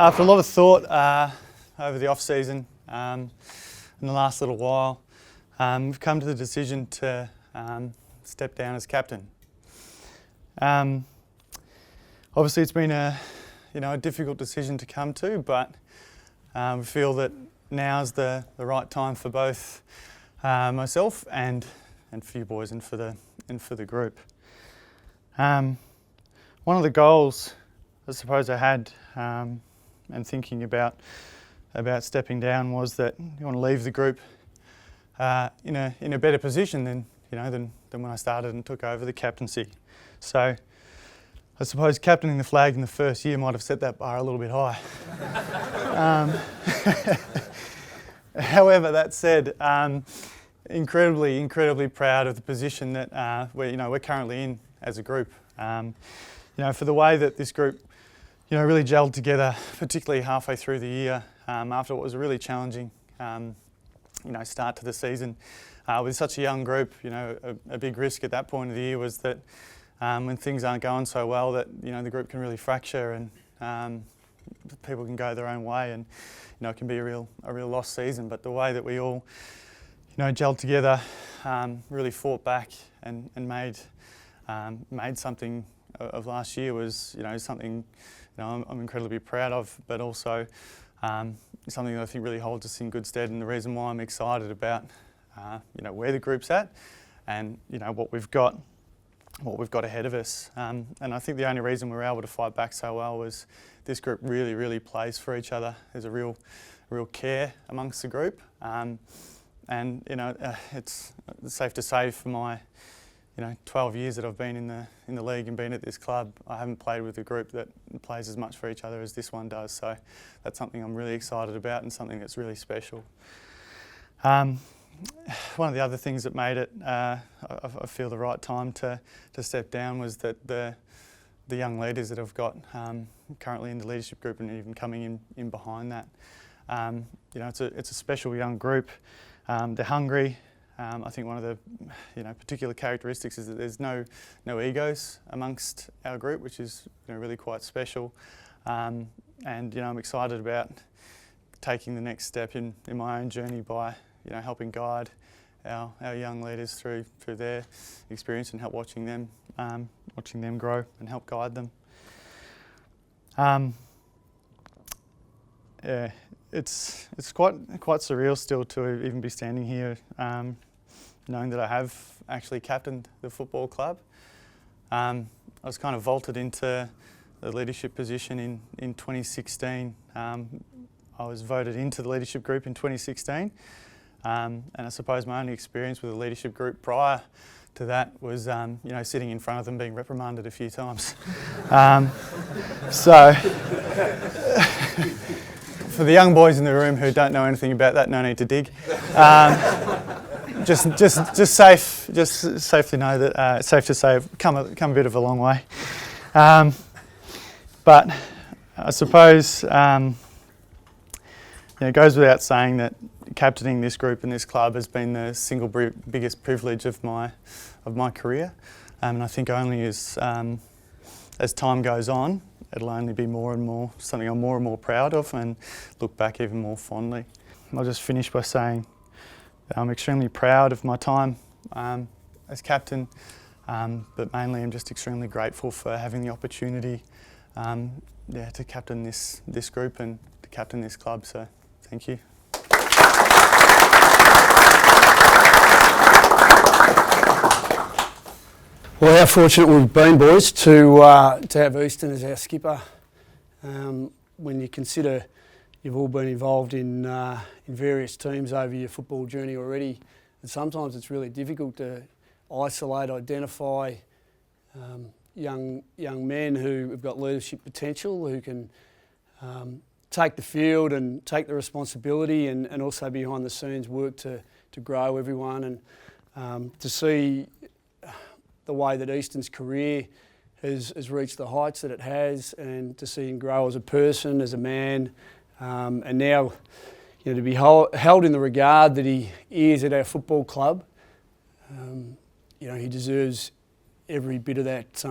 After a lot of thought over the off-season, in the last little while, we've come to the decision to step down as captain. Obviously, it's been a difficult decision to come to, but we feel that now's the right time for both myself and for you boys and for the group. One of the goals I suppose I had and thinking about stepping down was that you want to leave the group in a better position than when I started and took over the captaincy. So I suppose captaining the flag in the first year might have set that bar a little bit high. However, that said, incredibly proud of the position that we're currently in as a group. For the way that this group really gelled together, particularly halfway through the year, after what was a really challenging start to the season. With such a young group, a big risk at that point of the year was that when things aren't going so well, that the group can really fracture and people can go their own way, and it can be a real lost season. But the way that we all gelled together, really fought back and made something of last year was something I'm incredibly proud of, but also something that I think really holds us in good stead, and the reason why I'm excited about where the group's at and what we've got ahead of us. And I think the only reason we're able to fight back so well was this group really plays for each other. There's a real care amongst the group, and it's safe to say for my 12 years that I've been in the league and been at this club, I haven't played with a group that plays as much for each other as this one does. So that's something I'm really excited about and something that's really special. One of the other things that made it, I feel, the right time to step down was that the young leaders that I've got currently in the leadership group and even coming in behind that. It's a special young group. They're hungry. I think one of the particular characteristics is that there's no egos amongst our group, which is really quite special. And I'm excited about taking the next step in my own journey by helping guide our young leaders through their experience and help watching them grow and help guide them. It's quite surreal still to even be standing here, knowing that I have actually captained the football club. I was kind of vaulted into the leadership position in 2016. I was voted into the leadership group in 2016, and I suppose my only experience with the leadership group prior to that was sitting in front of them being reprimanded a few times. So for the young boys in the room who don't know anything about that, no need to dig. Just safely know that it's safe to say I've come a bit of a long way. But I suppose it goes without saying that captaining this group and this club has been the single biggest privilege of my career, and I think only as time goes on, it'll only be more and more something I'm more and more proud of and look back even more fondly. I'll just finish by saying that I'm extremely proud of my time as captain, but mainly I'm just extremely grateful for having the opportunity to captain this group and to captain this club. So thank you. Well, how fortunate we've been, boys, to have Easton as our skipper. When you consider you've all been involved in various teams over your football journey already, and sometimes it's really difficult to isolate, identify young men who have got leadership potential, who can take the field and take the responsibility, and also behind the scenes work to grow everyone, and to see the way that Easton's career has reached the heights that it has, and to see him grow as a person, as a man, and now to be held in the regard that he is at our football club. He deserves every bit of that,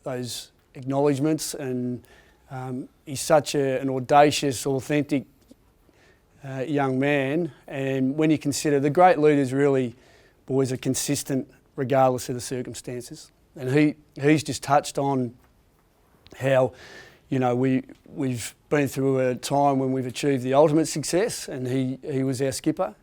those acknowledgements and He's such an audacious, authentic young man, and when you consider the great leaders really, boys, are consistent regardless of the circumstances. And he's just touched on how, you know, we've been through a time when we've achieved the ultimate success, and he was our skipper.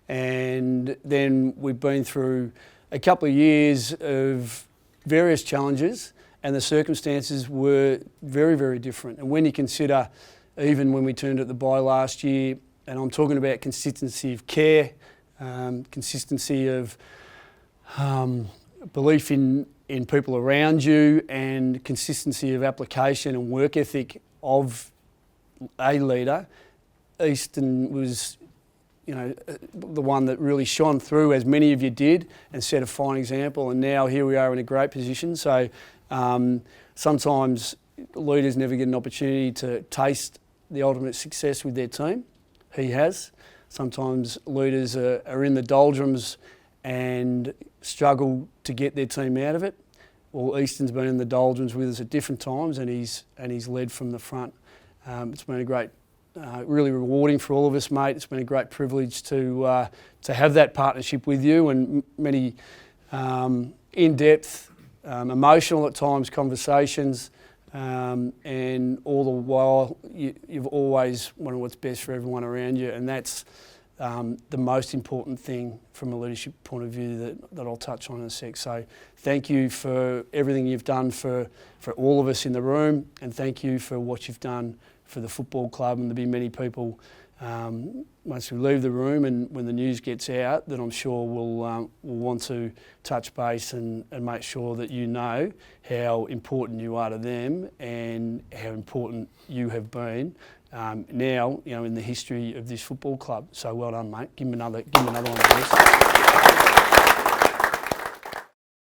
And then we've been through a couple of years of various challenges, and the circumstances were very, very different. And when you consider, even when we turned at the bye last year, and I'm talking about consistency of care, consistency of belief in people around you, and consistency of application and work ethic of a leader, Easton was, you know, the one that really shone through, as many of you did, and set a fine example. And now here we are in a great position. So sometimes leaders never get an opportunity to taste the ultimate success with their team. He has. Sometimes leaders are in the doldrums and struggle to get their team out of it. Well, Easton's been in the doldrums with us at different times, and he's led from the front. It's been a great, really rewarding for all of us, mate. It's been a great privilege to have that partnership with you, and many in-depth, emotional at times conversations, and all the while you've always wanted what's best for everyone around you, and that's the most important thing from a leadership point of view that I'll touch on in a sec. So thank you for everything you've done for all of us in the room, and thank you for what you've done for the football club. And there'll be many people once we leave the room and when the news gets out that I'm sure will want to touch base and make sure that you know how important you are to them and how important you have been now, you know, in the history of this football club. So well done, mate. Give him another one, please.